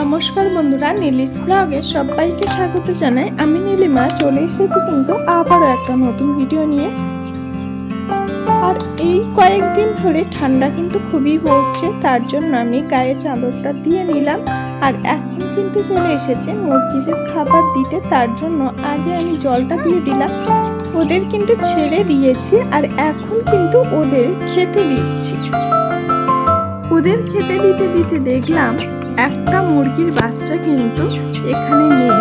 নমস্কার বন্ধুরা, নীলিশ ব্লগে সবাইকে স্বাগত জানাই। আমি নীলিমা চলে এসেছি কিন্তু আবারও একটা নতুন ভিডিও নিয়ে। আর এই কয়েকদিন ধরে ঠান্ডা কিন্তু খুবই পড়ছে, তার জন্য আমি গায়ে চাদরটা দিয়ে নিলাম। আর এখন কিন্তু চলে এসেছে মুরগিদের খাবার দিতে, তার জন্য আগে আমি জলটা দিয়ে দিলাম। ওদের কিন্তু ছেড়ে দিয়েছি আর এখন কিন্তু ওদের খেতে দিচ্ছি। ওদের খেতে দিতে দিতে দেখলাম একটা মুরগির বাচ্চা কিন্তু এখানে নেই।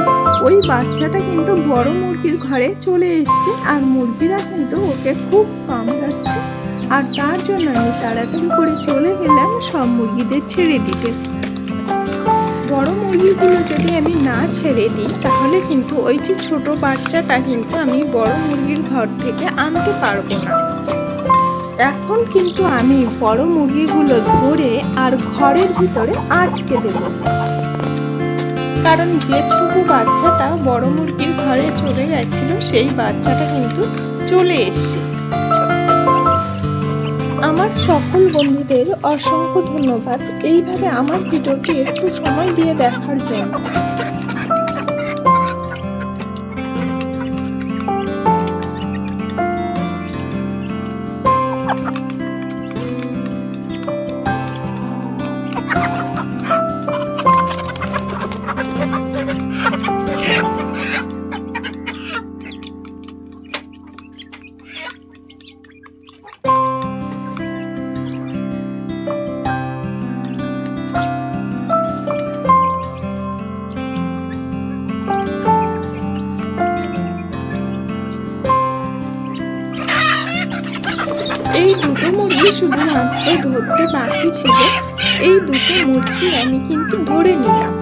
ওই বাচ্চাটা কিন্তু বড় মুরগির ঘরে চলে এসেছে আর মুরগিরা কিন্তু ওকে খুব কামড়াচ্ছে। আর তার জন্য আমি তাড়াতাড়ি করে চলে গেলাম সব মুরগিদের ছেড়ে দিতে। বড় মুরগিগুলো যদি আমি না ছেড়ে দিই তাহলে কিন্তু ওই যে ছোট বাচ্চাটা কিন্তু আমি বড় মুরগির ঘর থেকে আনতে পারবো না। এখন কিন্তু আমি বড় মুরগিগুলো ধরে আর ঘরের ভিতরে আটকে দেব, কারণ যে ছোট বাচ্চাটা বড় মুরগির ঘরে চলে গেছিল সেই বাচ্চাটা কিন্তু চলে এসেছে। আমার সকল বন্ধুদের অসংখ্য ধন্যবাদ এইভাবে আমার ভিডিওটি একটু সময় দিয়ে দেখার জন্য। এই দুটো মুরগি শুধুমাত্র ধরতে বাকি ছিল, এই দুটো মুরগি আমি কিন্তু ধরে নিলাম।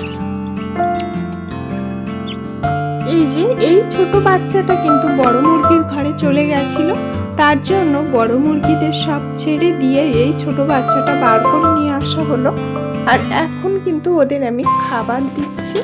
এই যে এই ছোট বাচ্চাটা কিন্তু বড় মুরগির ঘরে চলে গেছিল, তার জন্য বড় মুরগিদের সব ছেড়ে দিয়ে এই ছোট বাচ্চাটা বার করে নিয়ে আসা হলো। আর এখন কিন্তু ওদের আমি খাবার দিচ্ছি।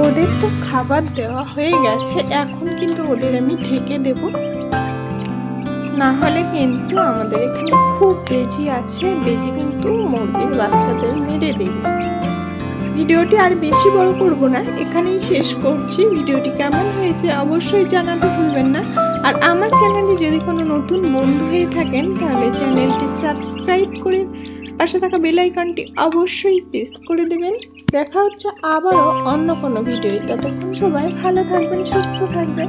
ওদের তো খাবার দেওয়া হয়ে গেছে, এখন কিন্তু ওদের আমি ঢেকে দেব, না হলে কিন্তু আমাদের এখানে খুব বেজি আছে, বেজি কিন্তু মুরগির বাচ্চাদের মেরে দেবে। ভিডিওটি আর বেশি বড় করব না, এখানেই শেষ করছি। ভিডিওটি কেমন হয়েছে অবশ্যই জানাতে ভুলবেন না। আর আমার চ্যানেলে যদি কোনো নতুন বন্ধু হয়ে থাকেন তাহলে চ্যানেলটি সাবস্ক্রাইব করে পাশে থাকা বেল আইকনটি অবশ্যই প্রেস করে দেবেন। দেখা হচ্ছে আবারও অন্য কোনো ভিডিও। ততক্ষণ সবাই ভালো থাকবেন, সুস্থ থাকবেন।